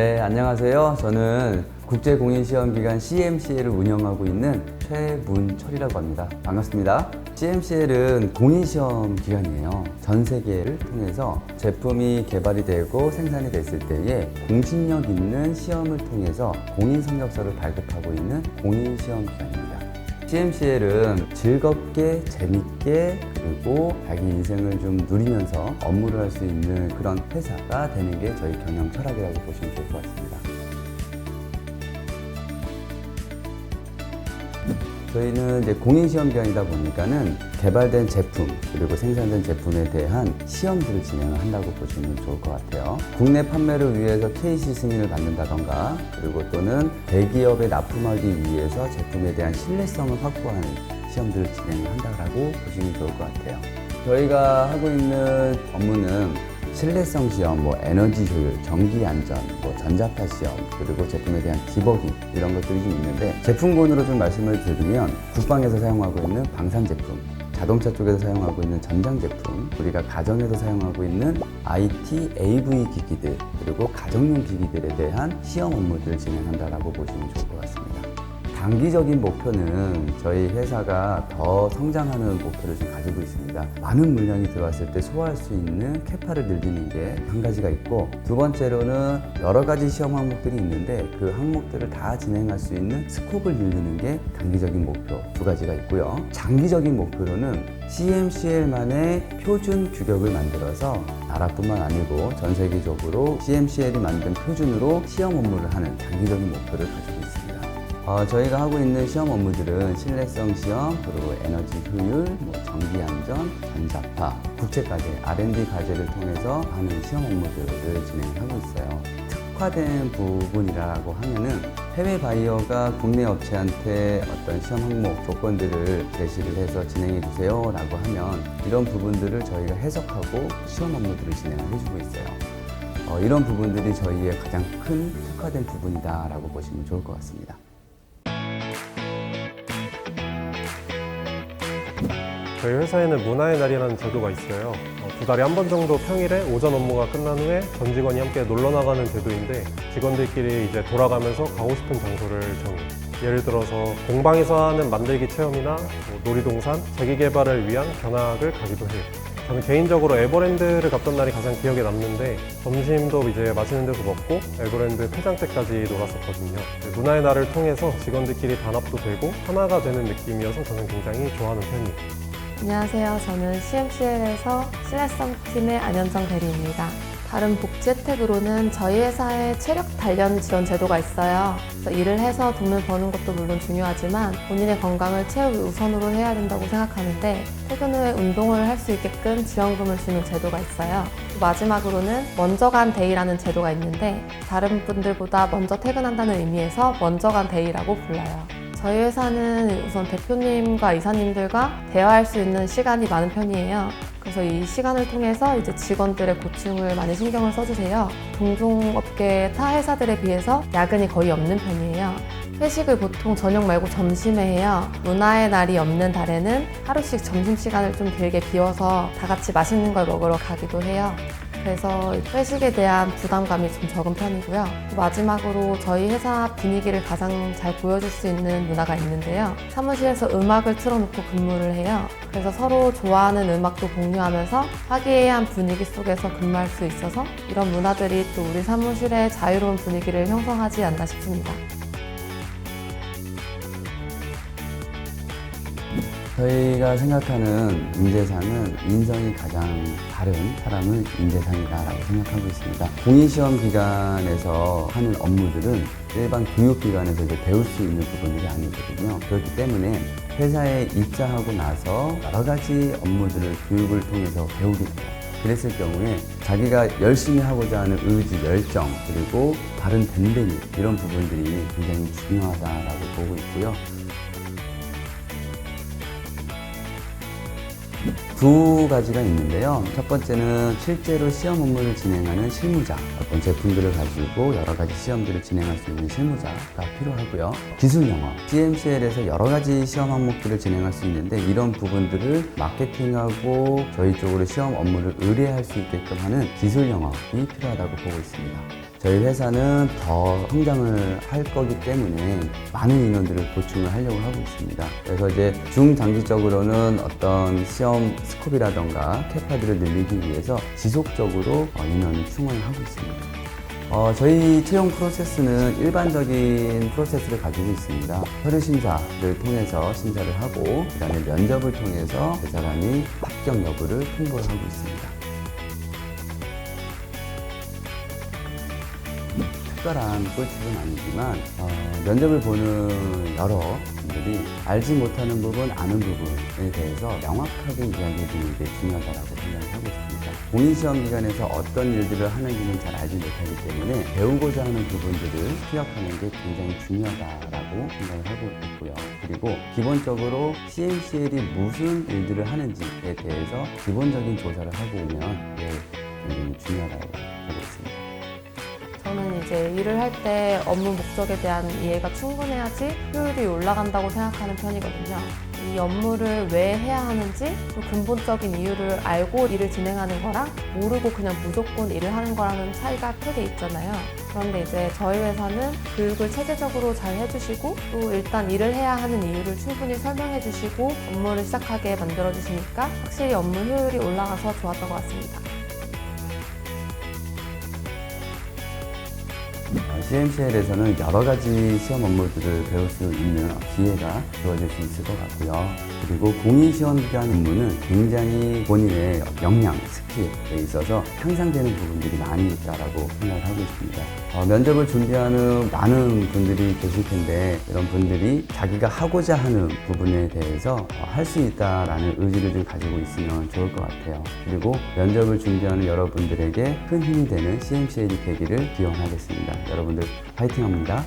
네, 안녕하세요. 저는 국제공인시험기관 CMCL을 운영하고 있는 최문철이라고 합니다. 반갑습니다. CMCL은 공인시험 기관이에요. 전 세계를 통해서 제품이 개발이 되고 생산이 됐을 때에 공신력 있는 시험을 통해서 공인 성적서를 발급하고 있는 공인시험 기관입니다. CMCL은 즐겁게, 재밌게, 그리고 자기 인생을 좀 누리면서 업무를 할 수 있는 그런 회사가 되는 게 저희 경영 철학이라고 보시면 좋을 것 같습니다. 저희는 이제 공인시험기관이다 보니까는 개발된 제품 그리고 생산된 제품에 대한 시험들을 진행을 한다고 보시면 좋을 것 같아요. 국내 판매를 위해서 KC 승인을 받는다던가 그리고 또는 대기업에 납품하기 위해서 제품에 대한 신뢰성을 확보하는 시험들을 진행을 한다고 보시면 좋을 것 같아요. 저희가 하고 있는 업무는 신뢰성 시험, 에너지 효율, 전기 안전, 전자파 시험, 그리고 제품에 대한 디버깅 이런 것들이 좀 있는데 제품군으로 좀 말씀을 드리면 국방에서 사용하고 있는 방산 제품, 자동차 쪽에서 사용하고 있는 전장 제품, 우리가 가정에서 사용하고 있는 IT, AV 기기들, 그리고 가정용 기기들에 대한 시험 업무들을 진행한다라고 보시면 좋을 것 같습니다. 단기적인 목표는 저희 회사가 더 성장하는 목표를 좀 가지고 있습니다. 많은 물량이 들어왔을 때 소화할 수 있는 캐파를 늘리는 게 한 가지가 있고, 두 번째로는 여러 가지 시험 항목들이 있는데 그 항목들을 다 진행할 수 있는 스콥을 늘리는 게 단기적인 목표 두 가지가 있고요. 장기적인 목표로는 CMCL만의 표준 규격을 만들어서 나라뿐만 아니고 전 세계적으로 CMCL이 만든 표준으로 시험 업무를 하는 장기적인 목표를 가지고 있습니다. 저희가 하고 있는 시험 업무들은 신뢰성 시험, 그리고 에너지 효율, 전기 안전, 전자파, 국제과제, R&D 과제를 통해서 하는 시험 업무들을 진행하고 있어요. 특화된 부분이라고 하면은 해외 바이어가 국내 업체한테 어떤 시험 항목 조건들을 제시를 해서 진행해 주세요 라고 하면 이런 부분들을 저희가 해석하고 시험 업무들을 진행을 해주고 있어요. 이런 부분들이 저희의 가장 큰 특화된 부분이다 라고 보시면 좋을 것 같습니다. 저희 회사에는 문화의 날이라는 제도가 있어요. 두 달에 한 번 정도 평일에 오전 업무가 끝난 후에 전 직원이 함께 놀러 나가는 제도인데 직원들끼리 이제 돌아가면서 가고 싶은 장소를 정해요. 예를 들어서 공방에서 하는 만들기 체험이나 놀이동산, 자기 개발을 위한 견학을 가기도 해요. 저는 개인적으로 에버랜드를 갔던 날이 가장 기억에 남는데 점심도 이제 맛있는 데서 먹고 에버랜드 폐장 때까지 놀았었거든요. 문화의 날을 통해서 직원들끼리 단합도 되고 하나가 되는 느낌이어서 저는 굉장히 좋아하는 편이에요. 안녕하세요. 저는 CMCL에서 신뢰성 팀의 안현정 대리입니다. 다른 복지 혜택으로는 저희 회사에 체력 단련 지원 제도가 있어요. 그래서 일을 해서 돈을 버는 것도 물론 중요하지만 본인의 건강을 최우선으로 해야 된다고 생각하는데 퇴근 후에 운동을 할 수 있게끔 지원금을 주는 제도가 있어요. 마지막으로는 먼저 간 데이라는 제도가 있는데 다른 분들보다 먼저 퇴근한다는 의미에서 먼저 간 데이라고 불러요. 저희 회사는 우선 대표님과 이사님들과 대화할 수 있는 시간이 많은 편이에요. 그래서 이 시간을 통해서 이제 직원들의 고충을 많이 신경을 써주세요. 동종업계 타 회사들에 비해서 야근이 거의 없는 편이에요. 회식을 보통 저녁 말고 점심에 해요. 문화의 날이 없는 달에는 하루씩 점심시간을 좀 길게 비워서 다 같이 맛있는 걸 먹으러 가기도 해요. 그래서 회식에 대한 부담감이 좀 적은 편이고요. 마지막으로 저희 회사 분위기를 가장 잘 보여줄 수 있는 문화가 있는데요. 사무실에서 음악을 틀어놓고 근무를 해요. 그래서 서로 좋아하는 음악도 공유하면서 화기애애한 분위기 속에서 근무할 수 있어서 이런 문화들이 또 우리 사무실의 자유로운 분위기를 형성하지 않나 싶습니다. 저희가 생각하는 인재상은 인성이 가장 바른 사람을 인재상이다라고 생각하고 있습니다. 공인시험 기관에서 하는 업무들은 일반 교육기관에서 이제 배울 수 있는 부분들이 아니거든요. 그렇기 때문에 회사에 입사하고 나서 여러 가지 업무들을 교육을 통해서 배우게 됩니다. 그랬을 경우에 자기가 열심히 하고자 하는 의지, 열정, 그리고 바른 댐댐이 이런 부분들이 굉장히 중요하다라고 보고 있고요. 두 가지가 있는데요. 첫 번째는 실제로 시험 업무를 진행하는 실무자, 어떤 제품들을 가지고 여러 가지 시험들을 진행할 수 있는 실무자가 필요하고요. 기술 영업, CMCL에서 여러 가지 시험 항목들을 진행할 수 있는데 이런 부분들을 마케팅하고 저희 쪽으로 시험 업무를 의뢰할 수 있게끔 하는 기술 영업이 필요하다고 보고 있습니다. 저희 회사는 더 성장을 할 거기 때문에 많은 인원들을 보충을 하려고 하고 있습니다. 그래서 이제 중장기적으로는 어떤 시험 스콥이라던가 캐파들을 늘리기 위해서 지속적으로 인원을 충원을 하고 있습니다. 저희 채용 프로세스는 일반적인 프로세스를 가지고 있습니다. 서류 심사를 통해서 심사를 하고 그다음에 면접을 통해서 그 사람이 합격 여부를 통보를 하고 있습니다. 특별한 꿀팁은 아니지만 면접을 보는 여러 분들이 알지 못하는 부분, 아는 부분에 대해서 명확하게 이야기해주는 게 중요하다고 생각을 하고 있습니다. 공인시험 기간에서 어떤 일들을 하는지는 잘 알지 못하기 때문에 배우고자 하는 부분들을 기억하는 게 굉장히 중요하다라고 생각을 하고 있고요. 그리고 기본적으로 CMCL이 무슨 일들을 하는지에 대해서 기본적인 조사를 하고 오면 굉장히 중요하다고 보고 있습니다. 저는 이제 일을 할 때 업무 목적에 대한 이해가 충분해야지 효율이 올라간다고 생각하는 편이거든요. 이 업무를 왜 해야 하는지 또 근본적인 이유를 알고 일을 진행하는 거랑 모르고 그냥 무조건 일을 하는 거랑은 차이가 크게 있잖아요. 그런데 이제 저희 회사는 교육을 체계적으로 잘 해주시고 또 일단 일을 해야 하는 이유를 충분히 설명해 주시고 업무를 시작하게 만들어 주시니까 확실히 업무 효율이 올라가서 좋았던 것 같습니다. CMCL에서는 여러 가지 시험 업무들을 배울 수 있는 기회가 주어질 수 있을 것 같고요. 그리고 공인시험 기간 업무는 굉장히 본인의 역량, 스킬에 있어서 향상되는 부분들이 많이 있다고 생각을 하고 있습니다. 면접을 준비하는 많은 분들이 계실 텐데 이런 분들이 자기가 하고자 하는 부분에 대해서 할 수 있다라는 의지를 좀 가지고 있으면 좋을 것 같아요. 그리고 면접을 준비하는 여러분들에게 큰 힘이 되는 CMCL이 되기를 기원하겠습니다. 여러분들 화이팅합니다.